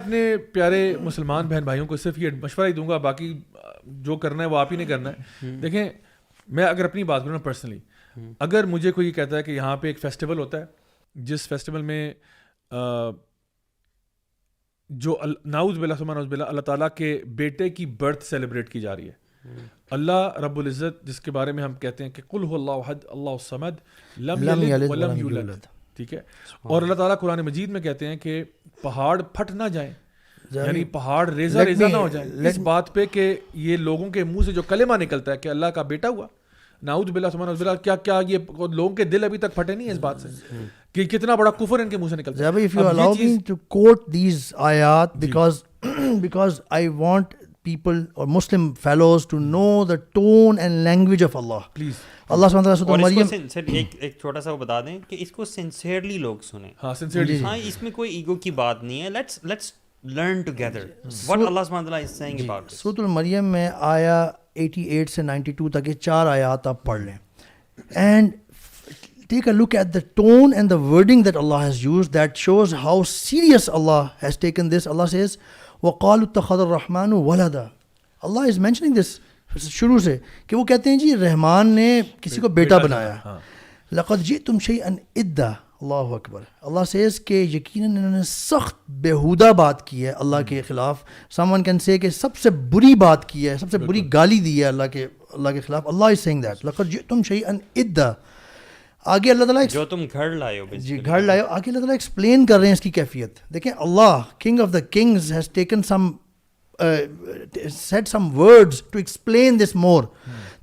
اپنے پیارے مسلمان بہن بھائیوں کو صرف یہ مشورہ ہی دوں گا, باقی جو کرنا ہے وہ آپ ہی نے کرنا ہے. دیکھیں میں اگر اپنی بات کروں نا پرسنلی, اگر مجھے کوئی کہتا ہے کہ یہاں پہ ایک فیسٹیول ہوتا ہے جس فیسٹیول میں جو نعوذ باللہ ثم نعوذ باللہ اللہ تعالیٰ کے بیٹے کی برتھ سیلیبریٹ کی جا رہی ہے, اللہ رب العزت جس کے بارے میں ہم کہتے ہیں کہ قل هو اللہ احد اللہ الصمد لم یلد ولم یولد, ٹھیک ہے, اور اللہ تعالیٰ قرآن مجید میں کہتے ہیں کہ پہاڑ پھٹ نہ جائیں, یعنی پہاڑ ریزہ ریزہ نہ ہو جائیں اس بات پہ کہ یہ لوگوں کے منہ سے جو کلمہ نکلتا ہے کہ اللہ کا بیٹا ہوا, نعوذ باللہ ثم نعوذ باللہ, کیا یہ لوگوں کے دل ابھی تک پھٹے نہیں اس بات سے کہ کتنا بڑا کفر ان کے منہ سے نکلتا ہے. If you allow me to quote these ayat because I want people or Muslim fellows to know the tone and language of Allah. Please. اللہ سبحانہ وتعالی سورۃ مریم سر ایک چھوٹا سا وہ بتا دیں کہ اس کو سنسیئرلی لوگ سنیں. ہاں سنسیئرلی, ہاں اس میں کوئی ایگو کی بات نہیں ہے. Let's learn together what Allah subhanahu wa ta'ala is saying about this. سورۃ المریم میں آیا 88 سے 92 تک یہ 4 آیات آپ پڑھ لیں, and take a look at the tone and the wording that Allah has used that shows how serious Allah has taken this. Allah says وَقَالُوا اتَّخَذَ الرَّحْمَنُ وَلَدًا. Allah is mentioning this شروع سے کہ وہ کہتے ہیں جی رحمان نے کسی کو بیٹا بنایا. لَقَدْ جِئْتُمْ شَيْئًا إِدًّا. اللہ اکبر. اللہ says کہ یقیناً انہوں نے سخت بیہودہ بات کی ہے اللہ کے خلاف. someone can say کہ سب سے بری بات کی ہے, سب سے بری گالی دی ہے اللہ کے خلاف. اللہ is saying that لَقَدْ جِئْتُمْ شَيْئًا إِدًّا. آگے اللہ تعالیٰ جو تم گھر لائے ہو, جی گھر لائے ہو, آگے اللہ تعالیٰ ایکسپلین کر رہے ہیں اس کی کیفیت. دیکھیں اللہ king of the kings has taken some said some words to explain this more.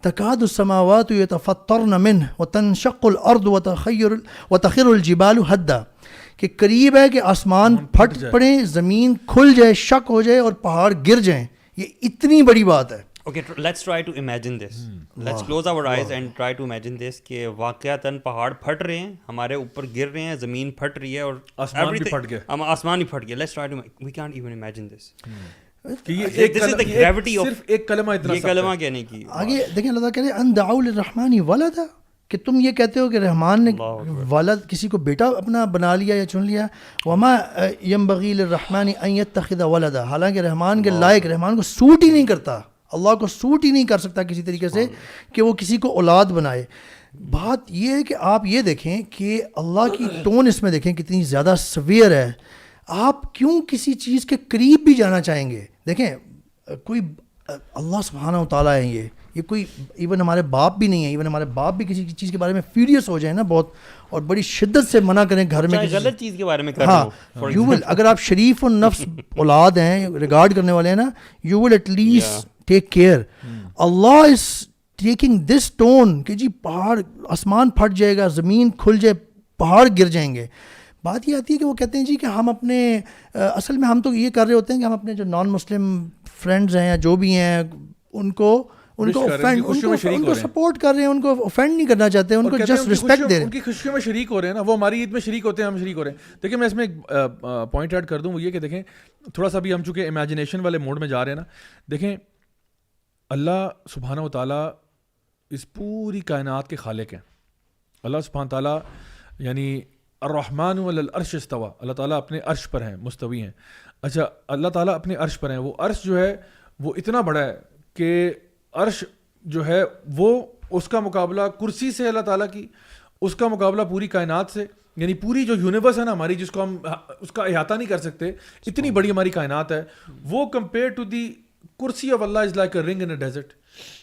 تكاد السماوات يتفطرن منه وتنشق الأرض وتخر الجبال هدا. کہ قریب ہے کہ آسمان پھٹ پڑے, زمین کھل جائے, شق ہو جائے اور پہاڑ گر جائیں. یہ اتنی بڑی بات ہے. Okay, let's try to imagine this. Let's close our eyes and try to imagine this کہ واقعتاً پہاڑ پھٹ رہے ہیں, ہمارے اوپر گر رہے ہیں, زمین پھٹ رہی ہے اور آسمان بھی پھٹ گیا. آسمان ہی پھٹ گیا. Let's try to, we can't even imagine this. This is the gravity of صرف ایک کلمہ اتنا, یہ کلمہ کہنے کی. آگے دیکھیں اللہ تعالیٰ کہہ رہے ہیں ان دعوا للرحمن ولدا, کہ تم یہ کہتے ہو کہ رحمان نے ولد کسی کو بیٹا اپنا بنا لیا یا چن لیا. وما ينبغي للرحمن ان يتخذ ولدا. حالانکہ رحمان کے لائق, رحمان کو سوٹ ہی نہیں کرتا, اللہ کو سوٹ ہی نہیں کر سکتا کسی طریقے سے کہ وہ کسی کو اولاد بنائے. بات یہ ہے کہ آپ یہ دیکھیں کہ اللہ کی ٹون اس میں دیکھیں کتنی زیادہ سویئر ہے. آپ کیوں کسی چیز کے قریب بھی جانا چاہیں گے؟ دیکھیں کوئی اللہ سبحانہ و تعالیٰ ہے, یہ کوئی ایون ہمارے باپ بھی نہیں ہے. ایون ہمارے باپ بھی کسی چیز کے بارے میں فیوریس ہو جائیں نا بہت, اور بڑی شدت سے منع کریں گھر میں غلط چیز کے بارے میں. ہاں یو ول, اگر آپ شریف النفس اولاد ہیں, ریگارڈ کرنے والے ہیں نا, you will at least take care. Allah is taking this tone کہ جی پہاڑ, آسمان پھٹ جائے گا, زمین کھل جائے, پہاڑ گر جائیں گے. بات یہ آتی ہے کہ وہ کہتے ہیں جی کہ ہم اپنے اصل میں ہم تو یہ کر رہے ہوتے ہیں کہ ہم اپنے جو نان مسلم فرینڈز ہیں یا جو بھی ہیں ان کو سپورٹ کر رہے ہیں, ان کو اوفینڈ نہیں کرنا چاہتے, ان کو جسٹ رسپیکٹ دے رہے ہیں, ان کی خوشیوں میں شریک ہو رہے ہیں نا. وہ ہماری عید میں شریک ہوتے ہیں, ہم شریک ہو رہے ہیں. دیکھیں میں اس میں ایک پوائنٹ ایڈ کر دوں, وہ یہ کہ دیکھیں تھوڑا سا بھی ہم چونکہ امیجنیشن والے موڈ میں جا رہے ہیں نا. دیکھیں اللہ سبحانہ و تعالیٰ اس پوری کائنات کے خالق ہیں. اللہ سبحانہ تعالیٰ یعنی الرحمن علی العرش استوى, اللہ تعالیٰ اپنے عرش پر ہیں, مستوی ہیں. اچھا اللہ تعالیٰ اپنے عرش پر ہیں, وہ عرش جو ہے وہ اتنا بڑا ہے کہ عرش جو ہے وہ اس کا مقابلہ کرسی سے اللہ تعالیٰ کی, اس کا مقابلہ پوری کائنات سے, یعنی پوری جو یونیورس ہے نا ہماری, جس کو ہم اس کا احاطہ نہیں کر سکتے, اتنی بڑی ہماری کائنات ہے, وہ کمپیئر ٹو دی کرسی of Allah is like a رنگ ان اے ڈیزرٹ.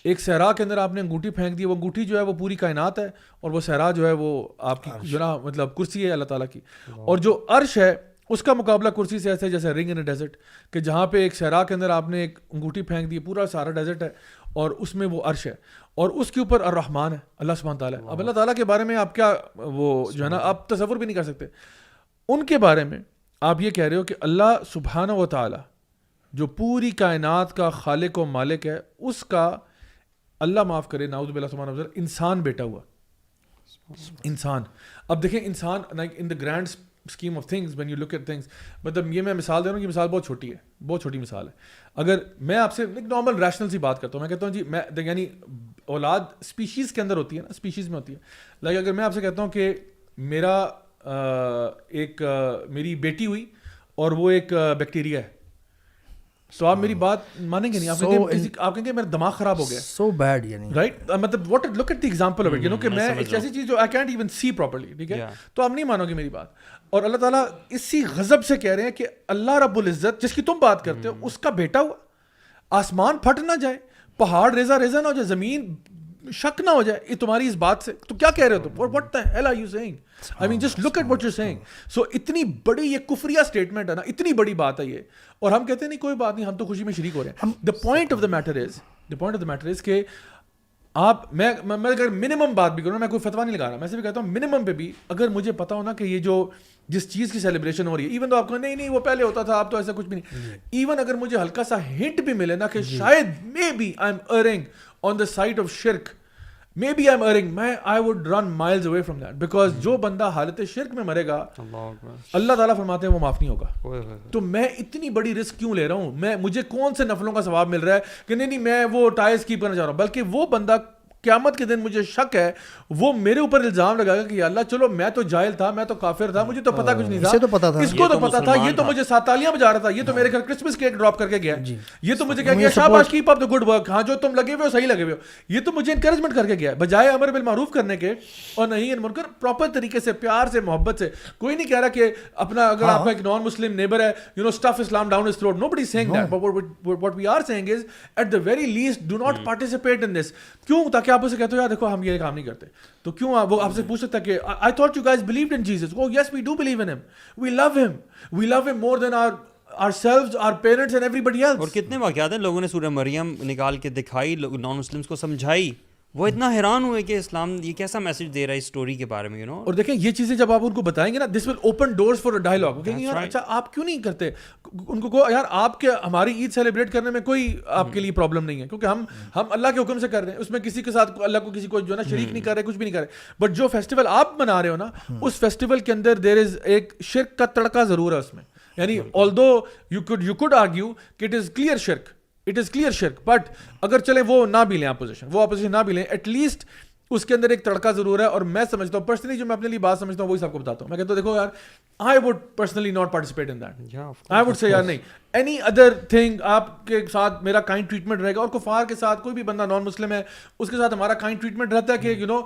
ایک صحرا کے اندر آپ نے انگوٹھی پھینک دی, وہ انگوٹھی جو ہے وہ پوری کائنات ہے, اور وہ صحرا جو ہے وہ آپ کی جو نا مطلب کرسی ہے اللہ تعالیٰ کی. اور جو عرش ہے اس کا مقابلہ کرسی سے ایسے جیسے رنگ ان اے ڈیزرٹ, کہ جہاں پہ ایک صحرا کے اندر آپ نے ایک انگوٹھی پھینک دی, پورا سارا ڈیزرٹ ہے, اور اس میں وہ عرش ہے, اور اس کے اوپر الرحمن ہے اللہ سبحانہ تعالیٰ. اب اللہ تعالیٰ کے بارے میں آپ کیا وہ جو ہے نا آپ تصور بھی نہیں کر سکتے. ان کے بارے میں آپ یہ کہہ رہے ہو کہ اللہ سبحانہ و تعالیٰ جو پوری کائنات کا خالق و مالک ہے, اس کا اللہ معاف کرے نعوذ باللہ سبحانہ وتعالی انسان بیٹا ہوا. انسان, اب دیکھیں انسان like in the grand scheme of things when you look at things, مطلب یہ میں مثال دے رہا ہوں, یہ مثال بہت چھوٹی ہے, بہت چھوٹی مثال ہے. اگر میں آپ سے ایک نارمل ریشنل سی بات کرتا ہوں, میں کہتا ہوں جی میں یعنی اولاد اسپیشیز کے اندر ہوتی ہے نا, اسپیشیز میں ہوتی ہے. لائک اگر میں آپ سے کہتا ہوں کہ میرا ایک میری بیٹی ہوئی اور وہ ایک بیکٹیریا ہے. سو آپ میری بات مانیں گے نہیں, آپ کہیں گے میرا دماغ خراب ہو گیا. سو بیڈ یعنی رائٹ, مطلب what look at the example of it, you know کہ میں ایک ایسی چیز جو I can't even see properly, ٹھیک ہے, تو آپ نہیں مانو گے میری بات. اور اللہ تعالیٰ اسی غضب سے کہہ رہے ہیں کہ اللہ رب العزت جس کی تم بات کرتے ہو اس کا بیٹا ہوا, آسمان پھٹ نہ جائے, پہاڑ ریزہ ریزہ نہ ہو جائے, زمین شک نہ ہو جائے یہ تمہاری اس بات سے, تو کیا کہہ رہے ہو تم, what the hell are you saying? I mean just look at what you're saying. So اتنی بڑی یہ کفریہ اسٹیٹمنٹ ہے نا, اتنی بڑی بات ہے یہ, اور ہم کہتے ہیں نہیں کوئی بات نہیں, ہم تو خوشی میں شریک ہو رہے ہیں. The point of the matter is کہ آپ میں اگر منیمم بات بھی کروں, میں کوئی فتویٰ نہیں لگا رہا, میں سے بھی کہتا ہوں منیمم پہ بھی اگر مجھے پتا ہو نا کہ یہ جو جس چیز کی سیلیبریشن ہو رہی ہے, ایون تو آپ کو نہیں وہ پہلے ہوتا تھا, اب تو ایسا کچھ بھی نہیں, ایون اگر مجھے ہلکا سا ہنٹ بھی ملے نا کہ شاید maybe I am erring on the side of شرک, maybe I am erring, I would run miles away from that, because جو بندہ حالت شرک میں مرے گا اللہ تعالیٰ فرماتے ہیں وہ معاف نہیں ہوگا. تو میں اتنی بڑی رسک کیوں لے رہا ہوں, مجھے کون سے نفلوں کا ثواب مل رہا ہے کہ نہیں میں وہ ٹائرز کیپ کرنا چاہ رہا ہوں, بلکہ وہ بندہ قیامت کے دن مجھے شک ہے وہ میرے اوپر الزام لگائے گا کہ یا اللہ چلو میں تو جاہل تھا, میں تو کافر تھا, مجھے تو پتا کچھ نہیں تھا, اس کو تو پتا تھا, یہ تو مجھے ساتھ تالیاں بجا رہا تھا, یہ تو میرے گھر کرسمس کیک ڈراپ کر کے گیا, یہ تو مجھے کہہ گیا شاباش keep up the good work, ہاں جو تم لگے ہوئے ہو صحیح لگے ہوئے ہو, یہ تو مجھے انکریجمنٹ کر کے گیا, بجائے امر بالمعروف کرنے کے اور نہیں منکر پراپر طریقے سے پیار سے محبت سے. کوئی نہیں کہہ رہا کہ اپنا اگر آپ کا ایک نان مسلم نیبر ہے you know stuff Islam down his throat, nobody is seeing that, but what we are saying is at the very least do not participate in this. کیوں, تاکہ آپ اسے کہتے ہو یار دیکھو ہم یہ کام نہیں کرتے, تو کیوں وہ آپ سے پوچھ سکتا ہے کہ I thought you guys believed in Jesus. Oh yes, we do believe in him, we love him more than ourselves, our parents and everybody else. اور کتنے واقعات ہیں لوگوں نے سورہ مریم نکال کے دکھائی, نان مسلمس کو سمجھائی, وہ اتنا حیران ہوئے کہ اسلام یہ کیسا میسج دے رہا ہے اس اسٹوری کے بارے میں, یو نو. اور دیکھیں یہ چیزیں جب آپ ان کو بتائیں گے نا, this will open doors for dialogue. وہ کہیں گے یار اچھا آپ کیوں نہیں کرتے, ان کو کہو یار آپ کے ہماری عید سیلیبریٹ کرنے میں کوئی آپ کے لیے پرابلم نہیں ہے, کیونکہ ہم اللہ کے حکم سے کر رہے ہیں, اس میں کسی کے ساتھ اللہ کو کسی کو جو ہے نا شریک نہیں کر رہے, کچھ بھی نہیں کر رہے. بٹ جو فیسٹیول آپ منا رہے ہو نا, اس فیسٹیول کے اندر دیر از ایک شرک کا تڑکا ضرور ہے اس میں, یعنی although you could argue کہ it is clear shirk, but اگر چلیں وہ نہ بھی لیں وہ اپوزیشن نہ بھی لیں, ایٹ لیسٹ اس کے اندر ایک تڑکا ضرور ہے. اور میں سمجھتا ہوں پرسنلی, جو میں اپنے لیے بات سمجھتا ہوں وہی سب کو بتاتا ہوں. میں کہتا ہوں دیکھو یار I would personally not participate in that. I would say یار نہیں, any other thing آپ کے ساتھ میرا کائنڈ ٹریٹمنٹ رہے گا, اور کفار کے ساتھ کوئی بھی بندہ نان مسلم ہے اس کے ساتھ ہمارا کائنڈ ٹریٹمنٹ رہتا ہے کہ یو نو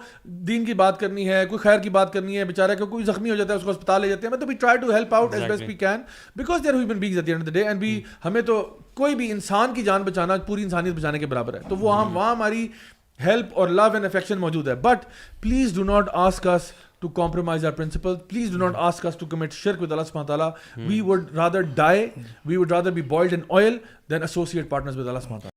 دین کی بات کرنی ہے, کوئی خیر کی بات کرنی ہے, بیچارہ کہ کوئی زخمی ہو جاتا ہے اس کو اسپتال لے جاتے ہیں, مطلب we try to help out as best we can because they are human beings at the end of the day, and ہمیں تو کوئی بھی انسان کی جان بچانا پوری انسانیت بچانے کے برابر ہے, تو وہ وہاں ہماری ہیلپ اور لو اینڈ افیکشن موجود ہے. But please do not ask us to compromise our principles. Please do not ask us to commit shirk with Allah subhanahu wa ta'ala. We would rather die, we would rather be boiled in oil than associate partners with Allah subhanahu wa ta'ala.